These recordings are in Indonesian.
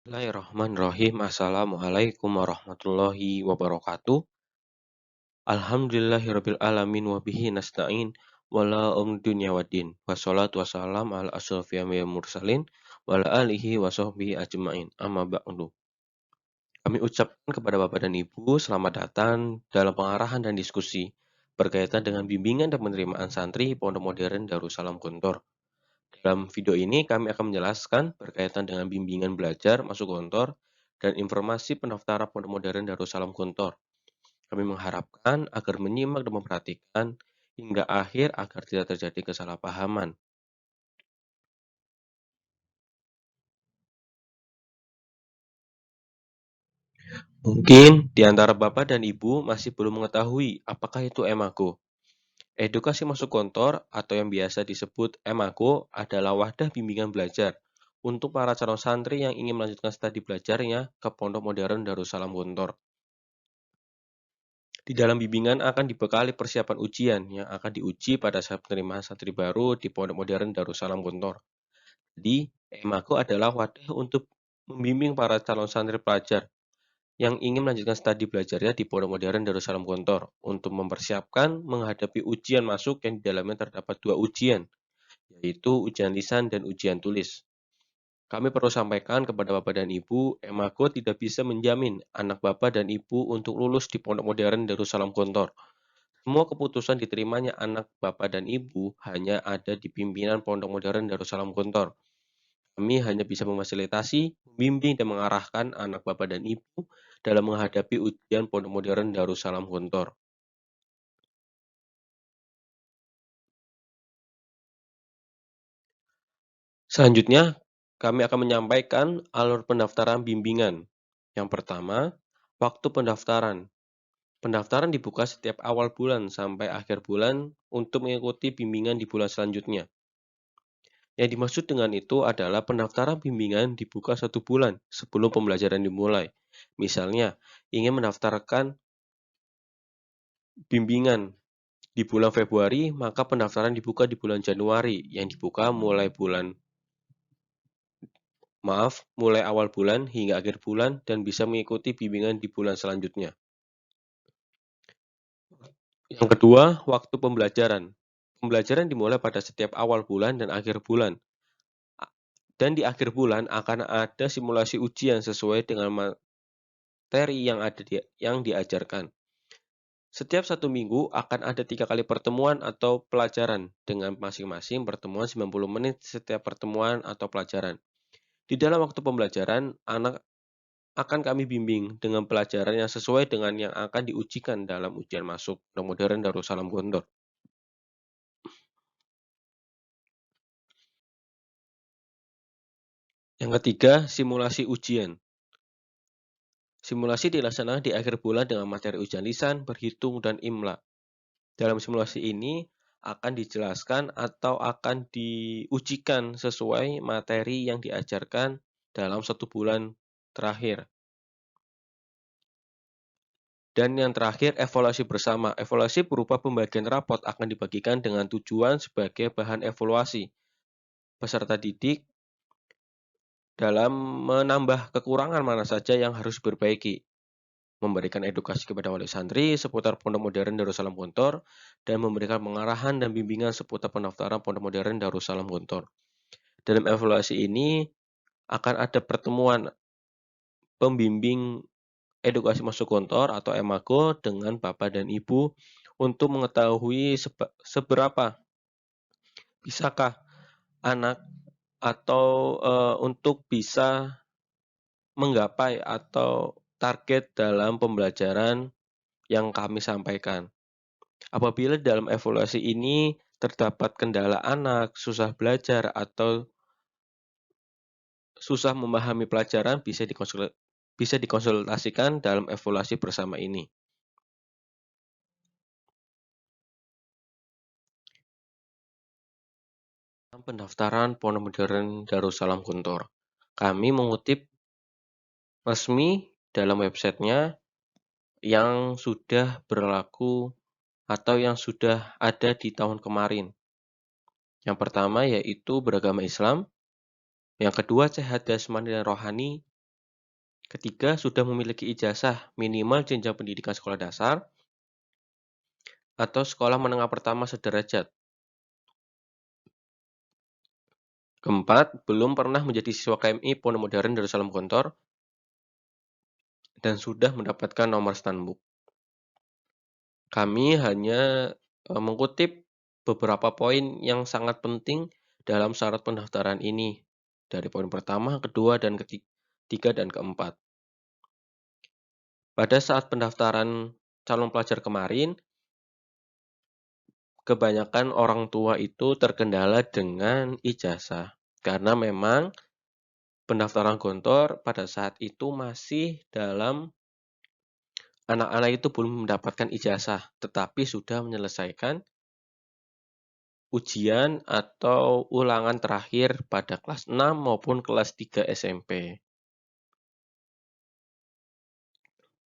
Bismillahirrahmanirrahim. Assalamualaikum warahmatullahi wabarakatuh. Alhamdulillahirabbil alamin wa bihi nasta'in wala dunya waddin. Wassalatu wassalam ala asyrofil anbiya'i mursalin wa ala alihi wa sahbihi ajmain. Amma ba'du. Kami ucapkan kepada Bapak dan Ibu selamat datang dalam pengarahan dan diskusi berkaitan dengan bimbingan dan penerimaan santri Pondok Modern Darussalam Gontor. Dalam video ini kami akan menjelaskan berkaitan dengan bimbingan belajar masuk Gontor dan informasi pendaftaran Pondok Modern Darussalam Gontor. Kami mengharapkan agar menyimak dan memperhatikan hingga akhir agar tidak terjadi kesalahpahaman. Mungkin di antara Bapak dan Ibu masih belum mengetahui apakah itu EMAGO. Edukasi masuk Gontor atau yang biasa disebut EMAGO adalah wadah bimbingan belajar untuk para calon santri yang ingin melanjutkan studi belajarnya ke Pondok Modern Darussalam Gontor. Di dalam bimbingan akan dibekali persiapan ujian yang akan diuji pada saat penerimaan santri baru di Pondok Modern Darussalam Gontor. Jadi, EMAGO adalah wadah untuk membimbing para calon santri pelajar yang ingin melanjutkan studi belajarnya di Pondok Modern Darussalam Gontor untuk mempersiapkan menghadapi ujian masuk yang di dalamnya terdapat dua ujian, yaitu ujian lisan dan ujian tulis. Kami perlu sampaikan kepada Bapak dan Ibu, EMAGO tidak bisa menjamin anak Bapak dan Ibu untuk lulus di Pondok Modern Darussalam Gontor. Semua keputusan diterimanya anak Bapak dan Ibu hanya ada di pimpinan Pondok Modern Darussalam Gontor. Kami hanya bisa memfasilitasi, membimbing, dan mengarahkan anak Bapak dan Ibu dalam menghadapi ujian Pondok Modern Darussalam Gontor. Selanjutnya, kami akan menyampaikan alur pendaftaran bimbingan. Yang pertama, waktu pendaftaran. Pendaftaran dibuka setiap awal bulan sampai akhir bulan untuk mengikuti bimbingan di bulan selanjutnya. Yang dimaksud dengan itu adalah pendaftaran bimbingan dibuka 1 bulan sebelum pembelajaran dimulai. Misalnya, ingin mendaftarkan bimbingan di bulan Februari, maka pendaftaran dibuka di bulan Januari, yang dibuka mulai awal bulan hingga akhir bulan dan bisa mengikuti bimbingan di bulan selanjutnya. Yang kedua, waktu pembelajaran. Pembelajaran dimulai pada setiap awal bulan dan akhir bulan. Dan di akhir bulan akan ada simulasi ujian sesuai dengan materi yang diajarkan. Setiap 1 minggu akan ada 3 kali pertemuan atau pelajaran dengan masing-masing pertemuan 90 menit setiap pertemuan atau pelajaran. Di dalam waktu pembelajaran, anak akan kami bimbing dengan pelajaran yang sesuai dengan yang akan diujikan dalam ujian masuk Pondok Modern Darussalam Gontor. Yang ketiga, simulasi ujian. Simulasi dilaksanakan di akhir bulan dengan materi ujian lisan, berhitung, dan imla. Dalam simulasi ini akan dijelaskan atau akan diujikan sesuai materi yang diajarkan dalam 1 bulan terakhir. Dan yang terakhir, evaluasi bersama. Evaluasi berupa pembagian rapot akan dibagikan dengan tujuan sebagai bahan evaluasi peserta didik dalam menambah kekurangan mana saja yang harus diperbaiki, memberikan edukasi kepada wali santri seputar Pondok Modern Darussalam Gontor, dan memberikan pengarahan dan bimbingan seputar pendaftaran Pondok Modern Darussalam Gontor. Dalam evaluasi ini akan ada pertemuan pembimbing edukasi masuk Gontor atau EMAGO dengan Bapak dan Ibu untuk mengetahui seberapa bisakah anak atau untuk bisa menggapai atau target dalam pembelajaran yang kami sampaikan. Apabila dalam evaluasi ini terdapat kendala anak, susah belajar, atau susah memahami pelajaran, bisa dikonsultasikan dalam evaluasi bersama ini. Pendaftaran Pondok Modern Darussalam Gontor. Kami mengutip resmi dalam websitenya yang sudah berlaku atau yang sudah ada di tahun kemarin. Yang pertama yaitu beragama Islam, yang kedua sehat jasmani dan rohani, Ketiga, sudah memiliki ijazah minimal jenjang pendidikan sekolah dasar atau sekolah menengah pertama sederajat. Keempat, belum pernah menjadi siswa KMI Pondok Modern Darussalam Gontor dan sudah mendapatkan nomor standbook. Kami hanya mengutip beberapa poin yang sangat penting dalam syarat pendaftaran ini, dari poin pertama, kedua, dan ketiga, dan keempat. Pada saat pendaftaran calon pelajar kemarin, kebanyakan orang tua itu terkendala dengan ijazah. Karena memang pendaftaran Gontor pada saat itu masih dalam anak-anak itu belum mendapatkan ijazah, tetapi sudah menyelesaikan ujian atau ulangan terakhir pada kelas 6 maupun kelas 3 SMP.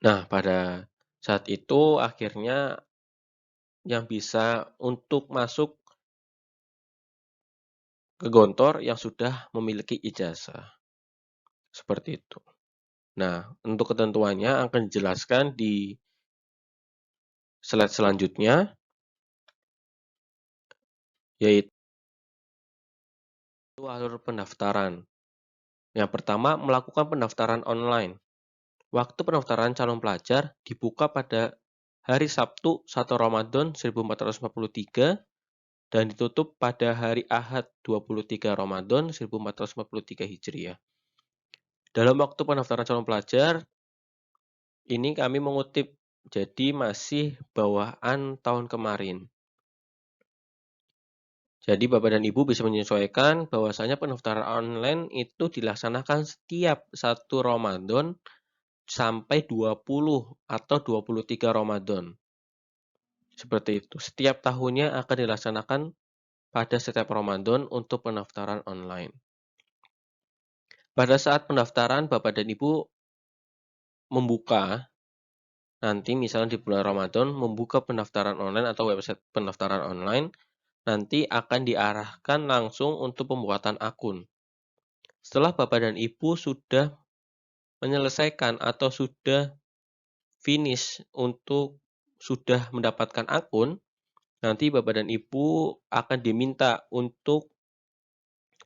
Nah, pada saat itu akhirnya yang bisa untuk masuk ke Gontor yang sudah memiliki ijazah. Seperti itu. Nah, untuk ketentuannya akan dijelaskan di slide selanjutnya, yaitu alur pendaftaran. Yang pertama, melakukan pendaftaran online. Waktu pendaftaran calon pelajar dibuka pada hari Sabtu 1 Ramadan 1443 dan ditutup pada hari Ahad 23 Ramadan 1443 Hijriah. Dalam waktu pendaftaran calon pelajar, ini kami mengutip, jadi masih bawahan tahun kemarin. Jadi Bapak dan Ibu bisa menyesuaikan bahwasanya pendaftaran online itu dilaksanakan setiap 1 Ramadan sampai 20 atau 23 Ramadan. Seperti itu. Setiap tahunnya akan dilaksanakan pada setiap Ramadan untuk pendaftaran online. Pada saat pendaftaran, Bapak dan Ibu membuka, nanti misalnya di bulan Ramadan, membuka pendaftaran online atau website pendaftaran online, nanti akan diarahkan langsung untuk pembuatan akun. Setelah Bapak dan Ibu sudah menyelesaikan atau sudah finish untuk sudah mendapatkan akun, nanti Bapak dan Ibu akan diminta untuk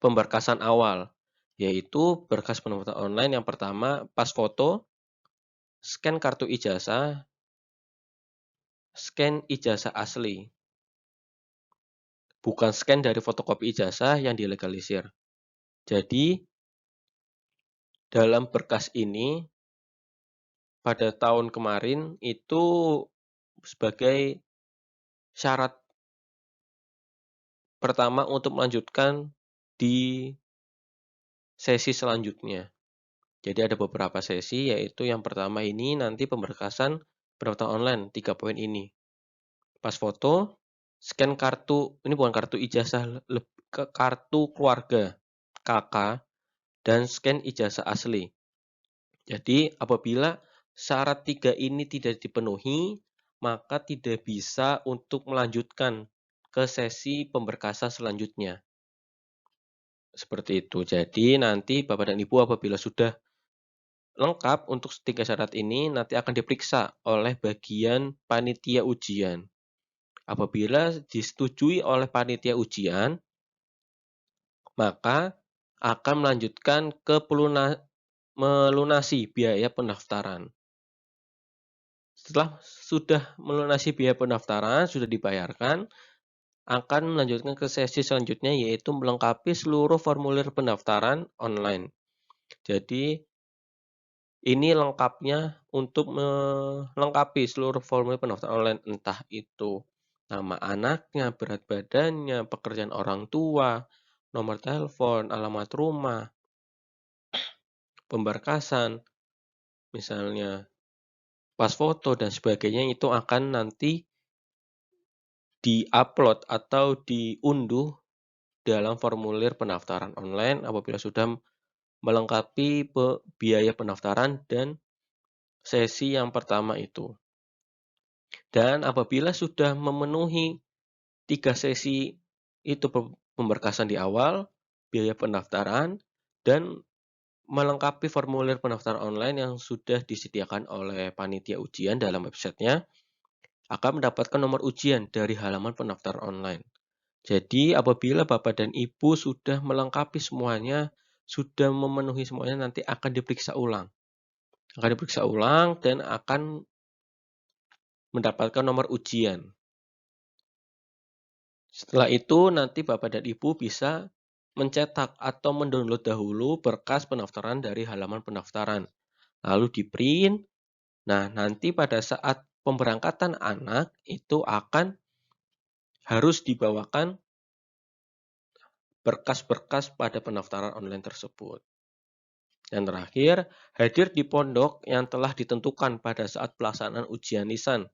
pemberkasan awal, yaitu berkas pendaftaran online yang pertama, pas foto, scan kartu ijazah, scan ijazah asli. Bukan scan dari fotokopi ijazah yang dilegalisir. Jadi, dalam berkas ini, pada tahun kemarin itu sebagai syarat pertama untuk melanjutkan di sesi selanjutnya. Jadi ada beberapa sesi, yaitu yang pertama ini nanti pemberkasan pendaftaran online, 3 poin ini. Pas foto, scan kartu, ini bukan kartu ijazah, ke kartu keluarga, KK, dan scan ijazah asli. Jadi apabila syarat 3 ini tidak dipenuhi, maka tidak bisa untuk melanjutkan ke sesi pemberkasan selanjutnya. Seperti itu. Jadi nanti Bapak dan Ibu apabila sudah lengkap untuk 3 syarat ini, nanti akan diperiksa oleh bagian panitia ujian. Apabila disetujui oleh panitia ujian, maka akan melanjutkan ke melunasi biaya pendaftaran. Setelah sudah melunasi biaya pendaftaran, sudah dibayarkan, akan melanjutkan ke sesi selanjutnya, yaitu melengkapi seluruh formulir pendaftaran online. Jadi, ini lengkapnya untuk melengkapi seluruh formulir pendaftaran online, entah itu nama anaknya, berat badannya, pekerjaan orang tua, nomor telepon, alamat rumah, pemberkasan, misalnya pas foto dan sebagainya, itu akan nanti di-upload atau diunduh dalam formulir pendaftaran online apabila sudah melengkapi biaya pendaftaran dan sesi yang pertama itu. Dan apabila sudah memenuhi 3 sesi itu pemberkasan di awal, biaya pendaftaran, dan melengkapi formulir pendaftaran online yang sudah disediakan oleh panitia ujian dalam websitenya, akan mendapatkan nomor ujian dari halaman pendaftaran online. Jadi apabila Bapak dan Ibu sudah melengkapi semuanya, sudah memenuhi semuanya, nanti akan diperiksa ulang. Akan diperiksa ulang dan akan mendapatkan nomor ujian. Setelah itu nanti Bapak dan Ibu bisa mencetak atau mendownload dahulu berkas pendaftaran dari halaman pendaftaran. Lalu di-print. Nah, nanti pada saat pemberangkatan anak itu akan harus dibawakan berkas-berkas pada pendaftaran online tersebut. Dan terakhir, hadir di pondok yang telah ditentukan pada saat pelaksanaan ujian lisan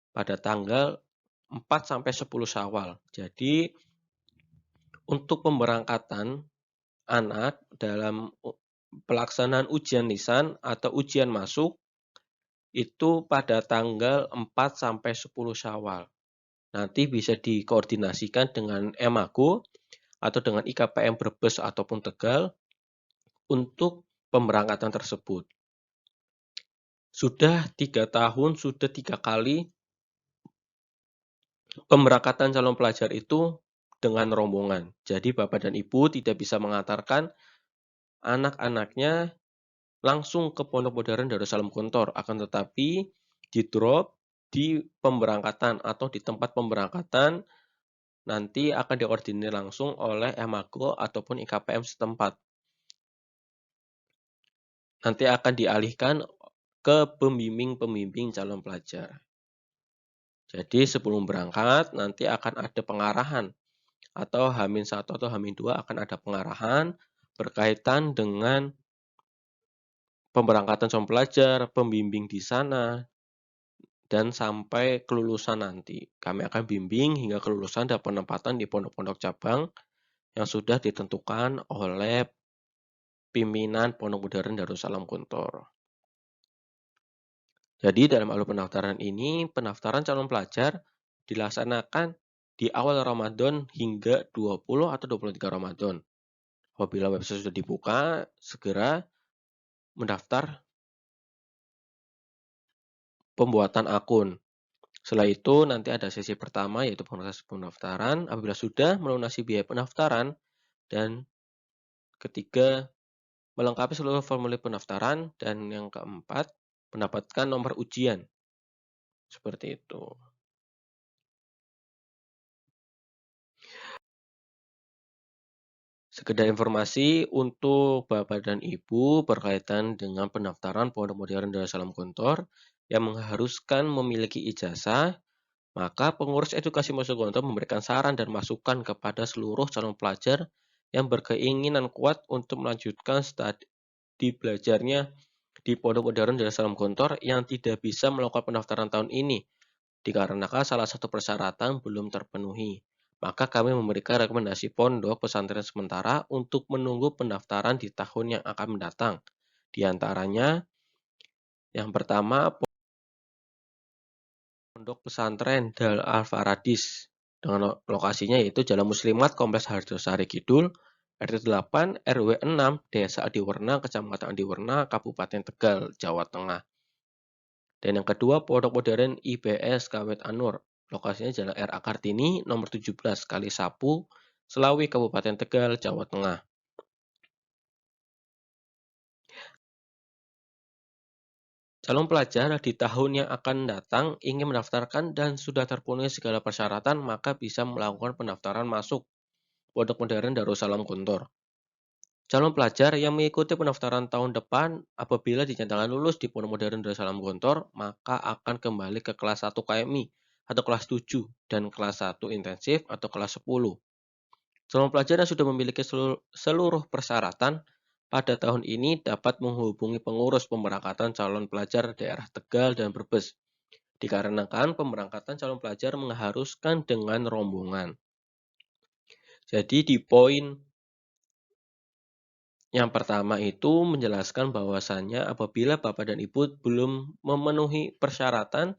pada tanggal 4-10 Syawal. Jadi, untuk pemberangkatan anak dalam pelaksanaan ujian lisan atau ujian masuk itu pada tanggal 4-10 Syawal. Nanti bisa dikoordinasikan dengan Emago atau dengan IKPM Brebes ataupun Tegal untuk pemberangkatan tersebut. Sudah 3 tahun, sudah 3 kali pemberangkatan calon pelajar itu dengan rombongan. Jadi Bapak dan Ibu tidak bisa mengantarkan anak-anaknya langsung ke Pondok Modern Darussalam Gontor, akan tetapi di-drop di pemberangkatan atau di tempat pemberangkatan nanti akan dikoordinir langsung oleh Emago ataupun IKPM setempat. Nanti akan dialihkan ke pembimbing-pembimbing calon pelajar. Jadi sebelum berangkat nanti akan ada pengarahan atau H-1 atau H-2 akan ada pengarahan berkaitan dengan pemberangkatan calon pelajar, pembimbing di sana, dan sampai kelulusan nanti. Kami akan bimbing hingga kelulusan dan penempatan di pondok-pondok cabang yang sudah ditentukan oleh pimpinan Pondok Modern Darussalam Gontor. Jadi dalam alur pendaftaran ini, pendaftaran calon pelajar dilaksanakan di awal Ramadan hingga 20 atau 23 Ramadan. Apabila website sudah dibuka, segera mendaftar pembuatan akun. Setelah itu nanti ada sesi pertama yaitu proses pendaftaran. Apabila sudah melunasi biaya pendaftaran dan ketiga melengkapi seluruh formulir pendaftaran dan yang keempat mendapatkan nomor ujian. Seperti itu. Sekedar informasi untuk Bapak dan Ibu berkaitan dengan pendaftaran Pondok Modern Darussalam Gontor yang mengharuskan memiliki ijazah, maka pengurus edukasi Masjid Gontor memberikan saran dan masukan kepada seluruh calon pelajar yang berkeinginan kuat untuk melanjutkan studi belajarnya di Pondok Modern Darussalam Gontor yang tidak bisa melakukan pendaftaran tahun ini dikarenakan salah satu persyaratan belum terpenuhi. Maka kami memberikan rekomendasi pondok pesantren sementara untuk menunggu pendaftaran di tahun yang akan mendatang. Di antaranya, yang pertama, Pondok Pesantren Dal Al-Faradis dengan lokasinya yaitu Jalan Muslimat Kompleks Harjosari Kidul, RT 8 RW 6 Desa Adiwerna, Kecamatan Adiwerna, Kabupaten Tegal, Jawa Tengah. Dan yang kedua, Pondok Modern IBS Kawet Anur. Lokasinya Jalan R.A. Kartini, nomor 17 Kalisapu, Selawi, Kabupaten Tegal, Jawa Tengah. Calon pelajar di tahun yang akan datang ingin mendaftarkan dan sudah terpenuhi segala persyaratan, maka bisa melakukan pendaftaran masuk Pondok Modern Darussalam Gontor. Calon pelajar yang mengikuti pendaftaran tahun depan apabila dinyatakan lulus di Pondok Modern Darussalam Gontor, maka akan kembali ke kelas 1 KMI atau kelas 7 dan kelas 1 intensif atau kelas 10. Calon pelajar yang sudah memiliki seluruh persyaratan pada tahun ini dapat menghubungi pengurus pemberangkatan calon pelajar daerah Tegal dan Brebes. Dikarenakan pemberangkatan calon pelajar mengharuskan dengan rombongan. Jadi di poin yang pertama itu menjelaskan bahwasannya apabila Bapak dan Ibu belum memenuhi persyaratan,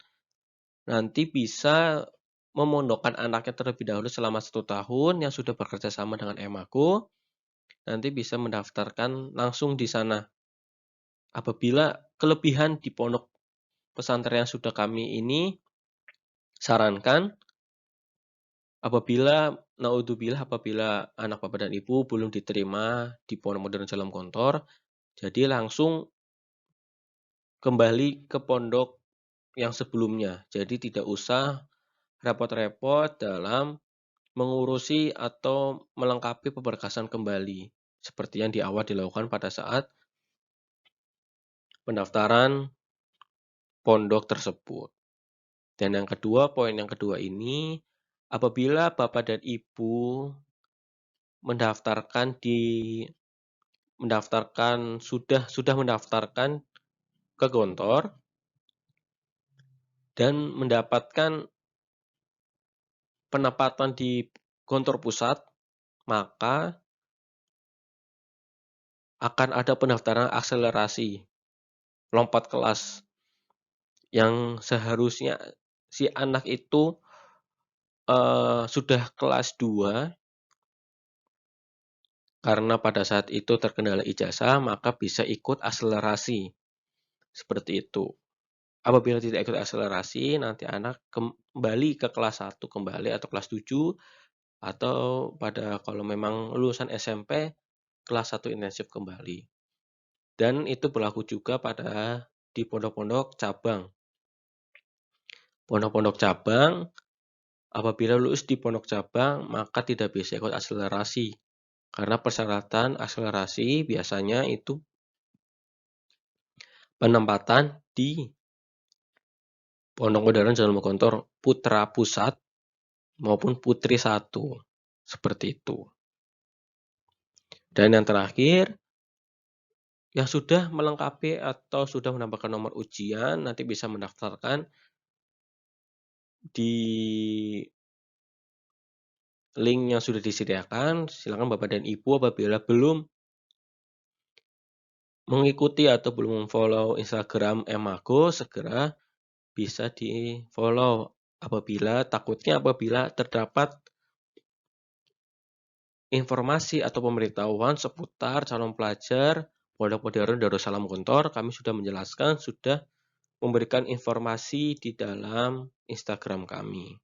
nanti bisa memondokkan anaknya terlebih dahulu selama 1 tahun yang sudah bekerja sama dengan Emago nanti bisa mendaftarkan langsung di sana. Apabila kelebihan di pondok pesantren yang sudah kami ini sarankan, apabila anak bapak dan ibu belum diterima di Pondok Modern Jalan Gontor, jadi langsung kembali ke pondok yang sebelumnya. Jadi tidak usah repot-repot dalam mengurusi atau melengkapi pemberkasan kembali, seperti yang di awal dilakukan pada saat pendaftaran pondok tersebut. Dan poin yang kedua ini, apabila Bapak dan Ibu sudah mendaftarkan ke Gontor dan mendapatkan penempatan di Gontor Pusat, maka akan ada pendaftaran akselerasi lompat kelas yang seharusnya si anak itu sudah kelas 2 karena pada saat itu terkendala ijazah, maka bisa ikut akselerasi. Seperti itu. Apabila tidak ikut akselerasi, nanti anak kembali ke kelas 1 kembali atau kelas 7, atau kalau memang lulusan SMP, kelas 1 intensif kembali. Dan itu berlaku juga di pondok-pondok cabang. Pondok-pondok cabang, apabila lulus di pondok cabang, maka tidak bisa ikut akselerasi. Karena persyaratan akselerasi biasanya itu penempatan di Pondok Modern Jalan Gontor Putra Pusat maupun Putri 1. Seperti itu. Dan yang terakhir, yang sudah melengkapi atau sudah menambahkan nomor ujian, nanti bisa mendaftarkan di link yang sudah disediakan. Silakan Bapak dan Ibu apabila belum mengikuti atau belum follow Instagram Emago, segera bisa di-follow apabila terdapat informasi atau pemberitahuan seputar calon pelajar Pondok Modern Darussalam Gontor. Kami sudah menjelaskan, sudah memberikan informasi di dalam Instagram kami.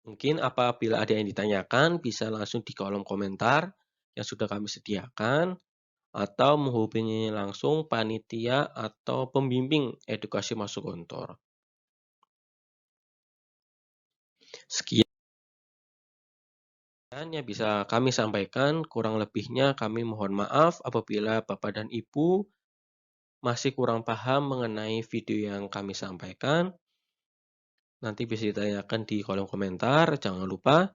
Mungkin apabila ada yang ditanyakan, bisa langsung di kolom komentar yang sudah kami sediakan, atau menghubungi langsung panitia atau pembimbing edukasi masuk Gontor. Sekian yang bisa kami sampaikan, kurang lebihnya kami mohon maaf apabila Bapak dan Ibu masih kurang paham mengenai video yang kami sampaikan. Nanti bisa ditanyakan di kolom komentar. Jangan lupa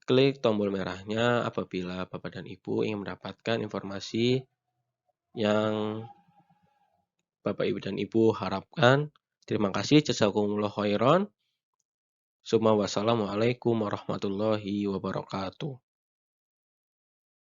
klik tombol merahnya apabila Bapak dan Ibu ingin mendapatkan informasi yang Bapak Ibu dan Ibu harapkan. Terima kasih. Jazakumullah khairan. Wassalamualaikum warahmatullahi wabarakatuh.